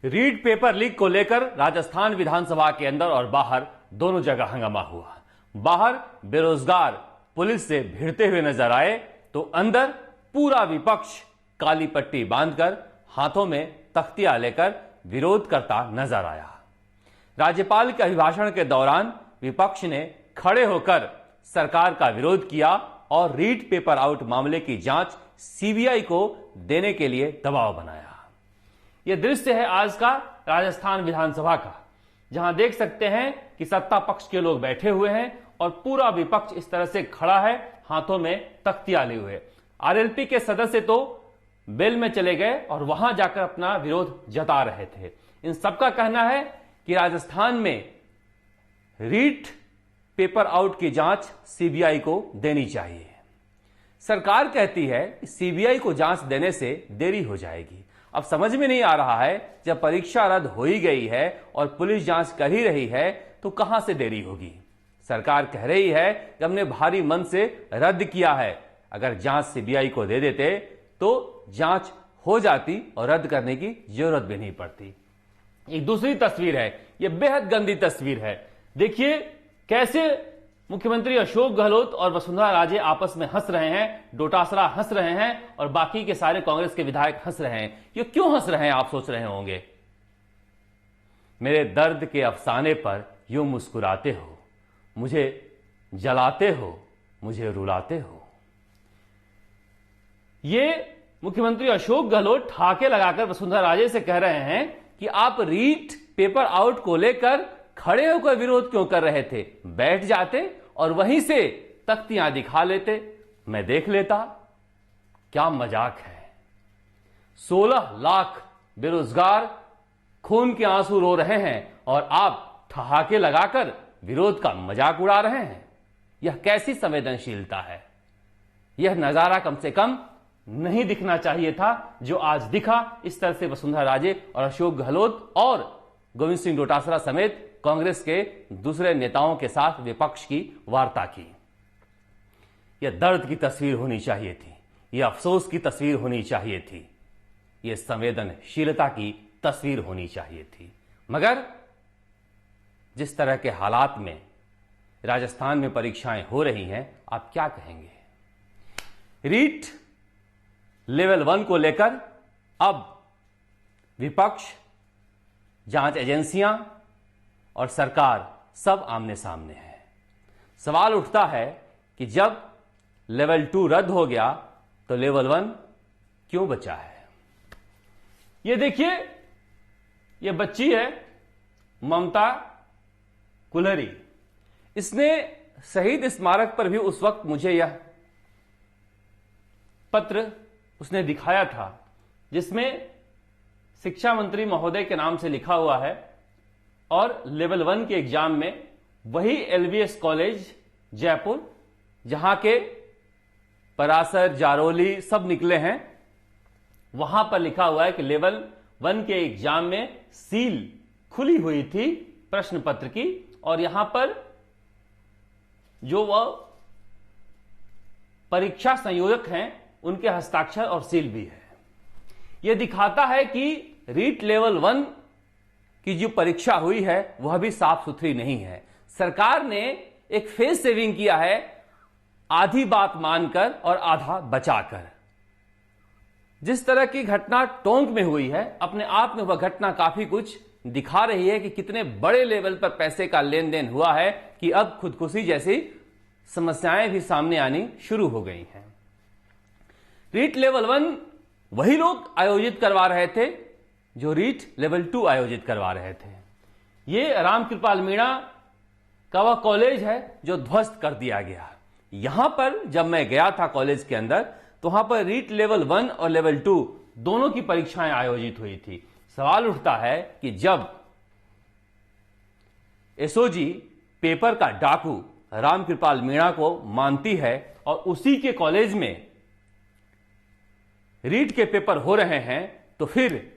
REET paper leak को लेकर राजस्थान विधानसभा के अंदर और बाहर दोनों जगह हंगामा हुआ। बाहर बेरोजगार पुलिस से भिड़ते हुए नजर आए तो अंदर पूरा विपक्ष काली पट्टी बांधकर हाथों में तख्तियां लेकर विरोध करता नजर आया। राज्यपाल के अभिभाषण के दौरान विपक्ष ने खड़े होकर सरकार का विरोध किया और रीट पेपर आउट मामले की जांच सीबीआई को देने के लिए दबाव बनाया। यह दृश्य है आज का राजस्थान विधानसभा का, जहां देख सकते हैं कि सत्ता पक्ष के लोग बैठे हुए हैं और पूरा विपक्ष इस तरह से खड़ा है, हाथों में तख्तियां लिए हुए। आरएलपी के सदस्य तो बेल में चले गए और वहां जाकर अपना विरोध जता रहे थे। इन सबका कहना है कि राजस्थान में रीट पेपर आउट की जांच सीबीआई को देनी चाहिए। सरकार कहती है कि सीबीआई को जांच देने से देरी हो जाएगी। अब समझ में नहीं आ रहा है, जब परीक्षा रद्द हो ही गई है और पुलिस जांच कर ही रही है तो कहां से देरी होगी। सरकार कह रही है कि हमने भारी मन से रद्द किया है। अगर जांच सीबीआई को दे देते तो जांच हो जाती और रद्द करने की जरूरत भी नहीं पड़ती। एक दूसरी तस्वीर है, यह बेहद गंदी तस्वीर है। देखिए कैसे मुख्यमंत्री अशोक गहलोत और वसुंधरा राजे आपस में हंस रहे हैं, डोटासरा हंस रहे हैं और बाकी के सारे कांग्रेस के विधायक हंस रहे हैं। ये क्यों हंस रहे हैं आप सोच रहे होंगे। मेरे दर्द के अफसाने पर यूं मुस्कुराते हो, मुझे जलाते हो, मुझे रुलाते हो। ये मुख्यमंत्री अशोक गहलोत ठाके लगाकर वसुंधरा राजे से कह रहे हैं कि आप रीट पेपर आउट को लेकर खड़े होकर विरोध क्यों कर रहे थे, बैठ जाते और वहीं से तख्तियां दिखा लेते, मैं देख लेता। क्या मजाक है। 16 लाख बेरोजगार खून के आंसू रो रहे हैं और आप ठहाके लगाकर विरोध का मजाक उड़ा रहे हैं। यह कैसी संवेदनशीलता है। यह नजारा कम से कम नहीं दिखना चाहिए था जो आज दिखा। इस तरह से वसुंधरा राजे और अशोक गहलोत और गोविंद सिंह डोटासरा समेत कांग्रेस के दूसरे नेताओं के साथ विपक्ष की वार्ता की। यह दर्द की तस्वीर होनी चाहिए थी, यह अफसोस की तस्वीर होनी चाहिए थी, यह संवेदनशीलता की तस्वीर होनी चाहिए थी। मगर जिस तरह के हालात में राजस्थान में परीक्षाएं हो रही हैं, आप क्या कहेंगे। रीट लेवल 1 को लेकर अब विपक्ष, जांच एजेंसियां और सरकार सब आमने सामने है। सवाल उठता है कि जब लेवल 2 रद्द हो गया तो लेवल 1 क्यों बचा है। ये देखिए, ये बच्ची है ममता कुल्हरी। इसने शहीद स्मारक पर भी उस वक्त मुझे यह पत्र उसने दिखाया था, जिसमें शिक्षा मंत्री महोदय के नाम से लिखा हुआ है और लेवल 1 के एग्जाम में वही एलवीएस कॉलेज जयपुर, जहां के परासर, जारोली सब निकले हैं, वहां पर लिखा हुआ है कि लेवल 1 के एग्जाम में सील खुली हुई थी प्रश्न पत्र की और यहां पर जो वह परीक्षा संयोजक हैं उनके हस्ताक्षर और सील भी है। यह दिखाता है कि रीट लेवल 1 की जो परीक्षा हुई है वह भी साफ सुथरी नहीं है। सरकार ने एक फेस सेविंग किया है, आधी बात मानकर और आधा बचाकर। जिस तरह की घटना टोंक में हुई है, अपने आप में वह घटना काफी कुछ दिखा रही है कि कितने बड़े लेवल पर पैसे का लेन देन हुआ है कि अब खुदकुशी जैसी समस्याएं भी सामने आनी शुरू हो गई हैं। रीट लेवल 1 वही लोग आयोजित करवा रहे थे जो रीट लेवल 2 आयोजित करवा रहे थे। यह रामकृपाल मीणा का वह कॉलेज है जो ध्वस्त कर दिया गया। यहां पर जब मैं गया था कॉलेज के अंदर, तो वहां पर रीट लेवल 1 और लेवल 2 दोनों की परीक्षाएं आयोजित हुई थी। सवाल उठता है कि जब एसओजी पेपर का डाकू रामकृपाल मीणा को मानती है और उसी के कॉलेज में रीट के पेपर हो रहे हैं, तो फिर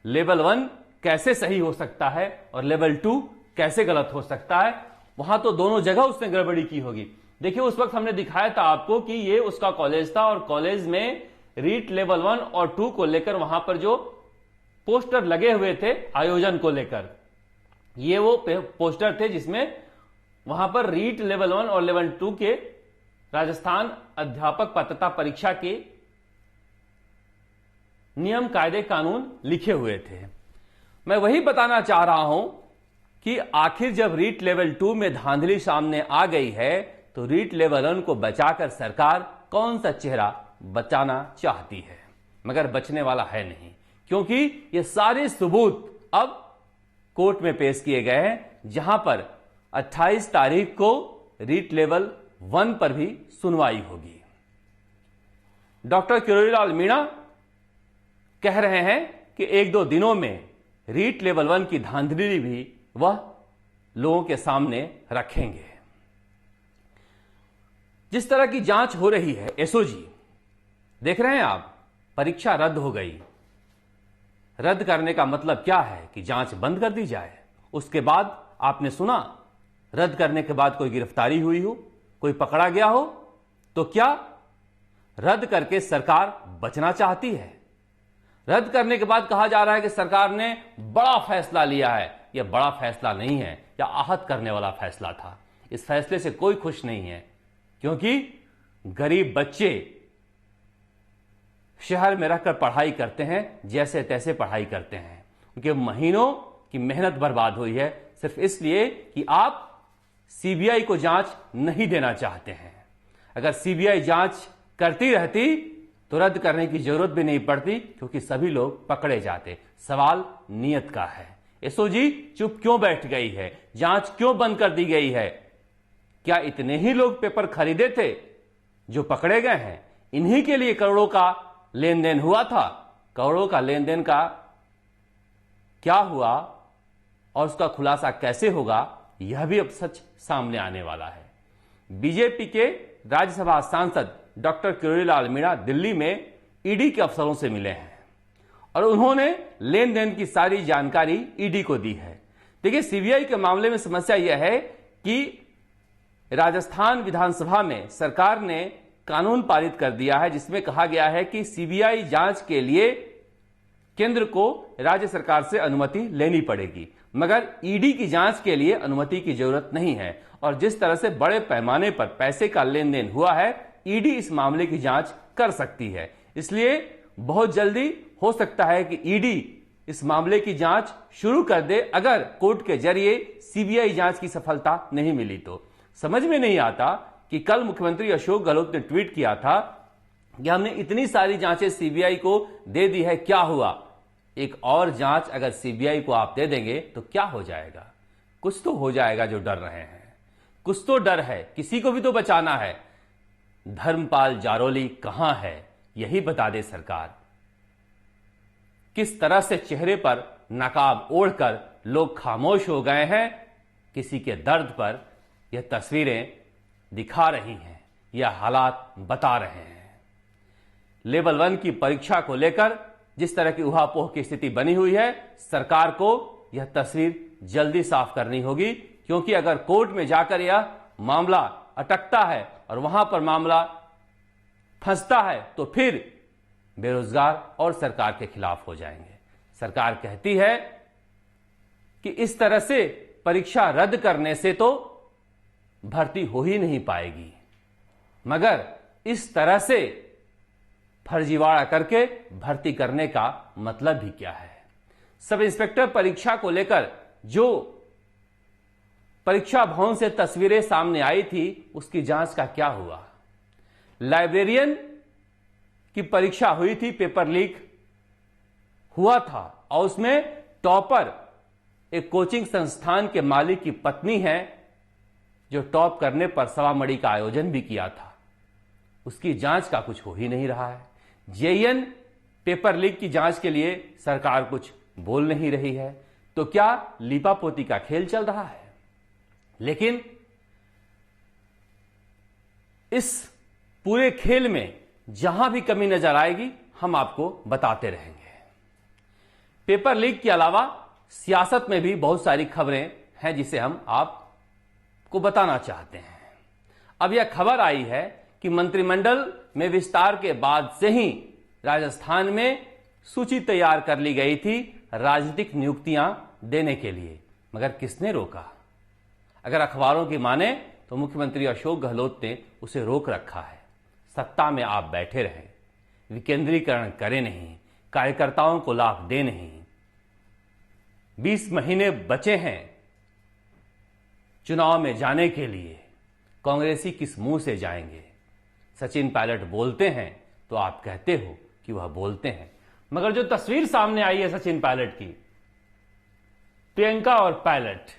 लेवल 1 कैसे सही हो सकता है और लेवल 2 कैसे गलत हो सकता है। वहां तो दोनों जगह उसने गड़बड़ी की होगी। देखिए, उस वक्त हमने दिखाया था आपको कि ये उसका कॉलेज था और कॉलेज में रीट लेवल 1 और 2 को लेकर वहां पर जो पोस्टर लगे हुए थे आयोजन को लेकर। ये वो पोस्टर थे जिसमें वहां पर रीट लेवल 1 और लेवल 2 के राजस्थान अध्यापक पात्रता परीक्षा के नियम कायदे कानून लिखे हुए थे। मैं वही बताना चाह रहा हूं कि आखिर जब रीट लेवल 2 में धांधली सामने आ गई है तो रीट लेवल 1 को बचाकर सरकार कौन सा चेहरा बचाना चाहती है, मगर बचने वाला है नहीं, क्योंकि ये सारे सबूत अब कोर्ट में पेश किए गए हैं, जहां पर 28 तारीख को रीट लेवल 1 पर भी सुनवाई होगी। डॉक्टर किरोड़ीलाल मीणा कह रहे हैं कि 1-2 दिनों में रीट लेवल 1 की धांधली भी वह लोगों के सामने रखेंगे। जिस तरह की जांच हो रही है, एसओजी देख रहे हैं आप, परीक्षा रद्द हो गई। रद्द करने का मतलब क्या है कि जांच बंद कर दी जाए। उसके बाद आपने सुना रद्द करने के बाद कोई गिरफ्तारी हुई हो, कोई पकड़ा गया हो, तो क्या रद्द करके सरकार बचना चाहती है? रद्द करने के बाद कहा जा रहा है कि सरकार ने बड़ा फैसला लिया है। यह बड़ा फैसला नहीं है, यह आहत करने वाला फैसला था। इस फैसले से कोई खुश नहीं है, क्योंकि गरीब बच्चे शहर में रहकर पढ़ाई करते हैं, जैसे तैसे पढ़ाई करते हैं। उनके महीनों की मेहनत बर्बाद हुई है सिर्फ इसलिए कि आप सीबीआई को जांच नहीं देना चाहते हैं। अगर सीबीआई जांच करती रहती तो रद्द करने की जरूरत भी नहीं पड़ती, क्योंकि सभी लोग पकड़े जाते। सवाल नियत का है। एसओजी चुप क्यों बैठ गई है? जांच क्यों बंद कर दी गई है? क्या इतने ही लोग पेपर खरीदे थे जो पकड़े गए हैं? इन्हीं के लिए करोड़ों का लेन देन हुआ था। करोड़ों का लेन देन का क्या हुआ और उसका खुलासा कैसे होगा, यह भी अब सच सामने आने वाला है। बीजेपी के राज्यसभा सांसद डॉक्टर किरोड़ीलाल मीणा दिल्ली में ईडी के अफसरों से मिले हैं और उन्होंने लेन देन की सारी जानकारी ईडी को दी है। देखिए, सीबीआई के मामले में समस्या यह है कि राजस्थान विधानसभा में सरकार ने कानून पारित कर दिया है, जिसमें कहा गया है कि सीबीआई जांच के लिए केंद्र को राज्य सरकार से अनुमति लेनी पड़ेगी, मगर ईडी की जांच के लिए अनुमति की जरूरत नहीं है। और जिस तरह से बड़े पैमाने पर पैसे का लेन देन हुआ है, ईडी इस मामले की जांच कर सकती है। इसलिए बहुत जल्दी हो सकता है कि ईडी इस मामले की जांच शुरू कर दे, अगर कोर्ट के जरिए सीबीआई जांच की सफलता नहीं मिली तो। समझ में नहीं आता कि कल मुख्यमंत्री अशोक गहलोत ने ट्वीट किया था कि हमने इतनी सारी जांचें सीबीआई को दे दी है, क्या हुआ? एक और जांच अगर सीबीआई को आप दे देंगे तो क्या हो जाएगा? कुछ तो हो जाएगा जो डर रहे हैं। कुछ तो डर है, किसी को भी तो बचाना है। धर्मपाल जारोली कहां है, यही बता दे सरकार। किस तरह से चेहरे पर नकाब ओढ़कर लोग खामोश हो गए हैं, किसी के दर्द पर यह तस्वीरें दिखा रही हैं, यह हालात बता रहे हैं। लेवल 1 की परीक्षा को लेकर जिस तरह की उहापोह की स्थिति बनी हुई है, सरकार को यह तस्वीर जल्दी साफ करनी होगी, क्योंकि अगर कोर्ट में जाकर यह मामला अटकता है और वहां पर मामला फंसता है तो फिर बेरोजगार और सरकार के खिलाफ हो जाएंगे। सरकार कहती है कि इस तरह से परीक्षा रद्द करने से तो भर्ती हो ही नहीं पाएगी, मगर इस तरह से फर्जीवाड़ा करके भर्ती करने का मतलब भी क्या है? सब इंस्पेक्टर परीक्षा को लेकर जो परीक्षा भवन से तस्वीरें सामने आई थी, उसकी जांच का क्या हुआ? लाइब्रेरियन की परीक्षा हुई थी, पेपर लीक हुआ था और उसमें टॉपर एक कोचिंग संस्थान के मालिक की पत्नी है, जो टॉप करने पर सवामणि का आयोजन भी किया था। उसकी जांच का कुछ हो ही नहीं रहा है। जेईएन पेपर लीक की जांच के लिए सरकार कुछ बोल नहीं रही है, तो क्या लीपापोती का खेल चल रहा है? लेकिन इस पूरे खेल में जहां भी कमी नजर आएगी, हम आपको बताते रहेंगे। पेपर लीक के अलावा सियासत में भी बहुत सारी खबरें हैं जिसे हम आपको बताना चाहते हैं। अब यह खबर आई है कि मंत्रिमंडल में विस्तार के बाद से ही राजस्थान में सूची तैयार कर ली गई थी राजनीतिक नियुक्तियां देने के लिए, मगर किसने रोका? अगर अखबारों की माने तो मुख्यमंत्री अशोक गहलोत ने उसे रोक रखा है। सत्ता में आप बैठे रहें, विकेंद्रीकरण करें नहीं, कार्यकर्ताओं को लाभ दे नहीं। 20 महीने बचे हैं चुनाव में जाने के लिए, कांग्रेसी किस मुंह से जाएंगे? सचिन पायलट बोलते हैं तो आप कहते हो कि वह बोलते हैं, मगर जो तस्वीर सामने आई है सचिन पायलट की, प्रियंका और पायलट,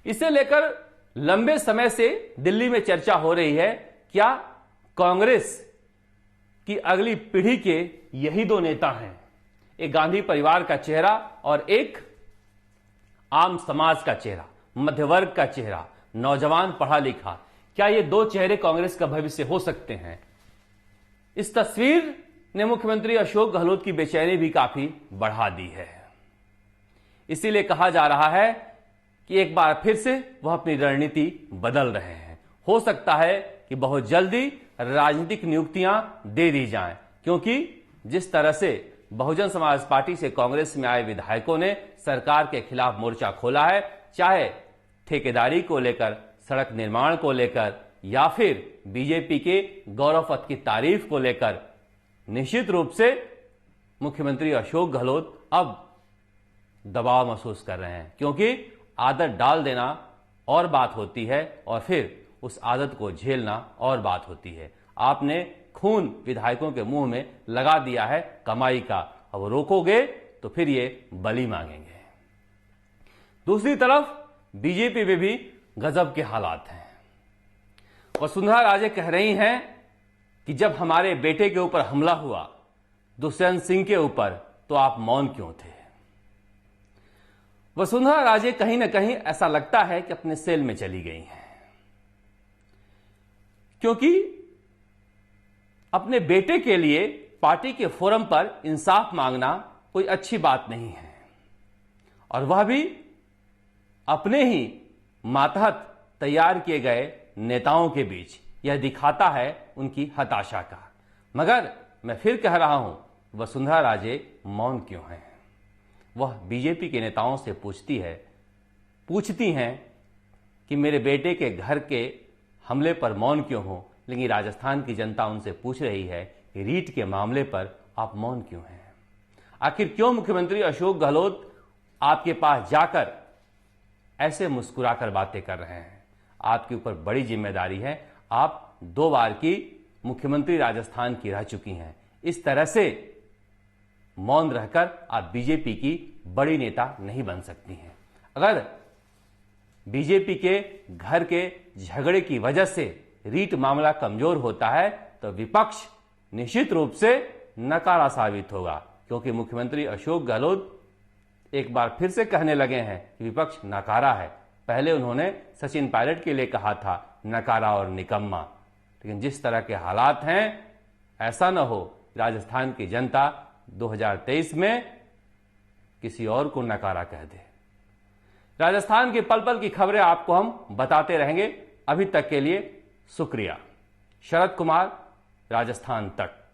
इसे लेकर लंबे समय से दिल्ली में चर्चा हो रही है। क्या कांग्रेस की अगली पीढ़ी के यही दो नेता हैं, एक गांधी परिवार का चेहरा और एक आम समाज का चेहरा, मध्यवर्ग का चेहरा, नौजवान पढ़ा लिखा? क्या ये दो चेहरे कांग्रेस का भविष्य हो सकते हैं? इस तस्वीर ने मुख्यमंत्री अशोक गहलोत की बेचैनी भी काफी बढ़ा दी है। इसीलिए कहा जा रहा है कि एक बार फिर से वह अपनी रणनीति बदल रहे हैं। हो सकता है कि बहुत जल्दी राजनीतिक नियुक्तियां दे दी जाएं, क्योंकि जिस तरह से बहुजन समाज पार्टी से कांग्रेस में आए विधायकों ने सरकार के खिलाफ मोर्चा खोला है, चाहे ठेकेदारी को लेकर, सड़क निर्माण को लेकर, या फिर बीजेपी के गौरव पथ की तारीफ को लेकर, निश्चित रूप से मुख्यमंत्री अशोक गहलोत अब दबाव महसूस कर रहे हैं, क्योंकि आदत डाल देना और बात होती है और फिर उस आदत को झेलना और बात होती है। आपने खून विधायकों के मुंह में लगा दिया है कमाई का, अब रोकोगे तो फिर ये बलि मांगेंगे। दूसरी तरफ बीजेपी में भी गजब के हालात हैं। वसुंधरा राजे कह रही हैं कि जब हमारे बेटे के ऊपर हमला हुआ, दुष्यंत सिंह के ऊपर, तो आप मौन क्यों थे? वसुंधरा राजे कहीं ना कहीं ऐसा लगता है कि अपने सेल में चली गई हैं, क्योंकि अपने बेटे के लिए पार्टी के फोरम पर इंसाफ मांगना कोई अच्छी बात नहीं है, और वह भी अपने ही मातहत तैयार किए गए नेताओं के बीच। यह दिखाता है उनकी हताशा का। मगर मैं फिर कह रहा हूं, वसुंधरा राजे मौन क्यों हैं? वह बीजेपी के नेताओं से पूछती हैं कि मेरे बेटे के घर के हमले पर मौन क्यों हो, लेकिन राजस्थान की जनता उनसे पूछ रही है कि रीट के मामले पर आप मौन क्यों हैं? आखिर क्यों मुख्यमंत्री अशोक गहलोत आपके पास जाकर ऐसे मुस्कुराकर बातें कर रहे हैं? आपके ऊपर बड़ी जिम्मेदारी है। आप 2 बार की मुख्यमंत्री राजस्थान की रह चुकी हैं। इस तरह से मौन रहकर आप बीजेपी की बड़ी नेता नहीं बन सकती हैं। अगर बीजेपी के घर के झगड़े की वजह से रीट मामला कमजोर होता है तो विपक्ष निश्चित रूप से नकारा साबित होगा, क्योंकि मुख्यमंत्री अशोक गहलोत एक बार फिर से कहने लगे हैं कि विपक्ष नकारा है। पहले उन्होंने सचिन पायलट के लिए कहा था नकारा और निकम्मा, लेकिन जिस तरह के हालात हैं, ऐसा न हो राजस्थान की जनता 2023 में किसी और को नकारा कह दे। राजस्थान की पल पल की खबरें आपको हम बताते रहेंगे। अभी तक के लिए शुक्रिया। शरद कुमार, राजस्थान तक।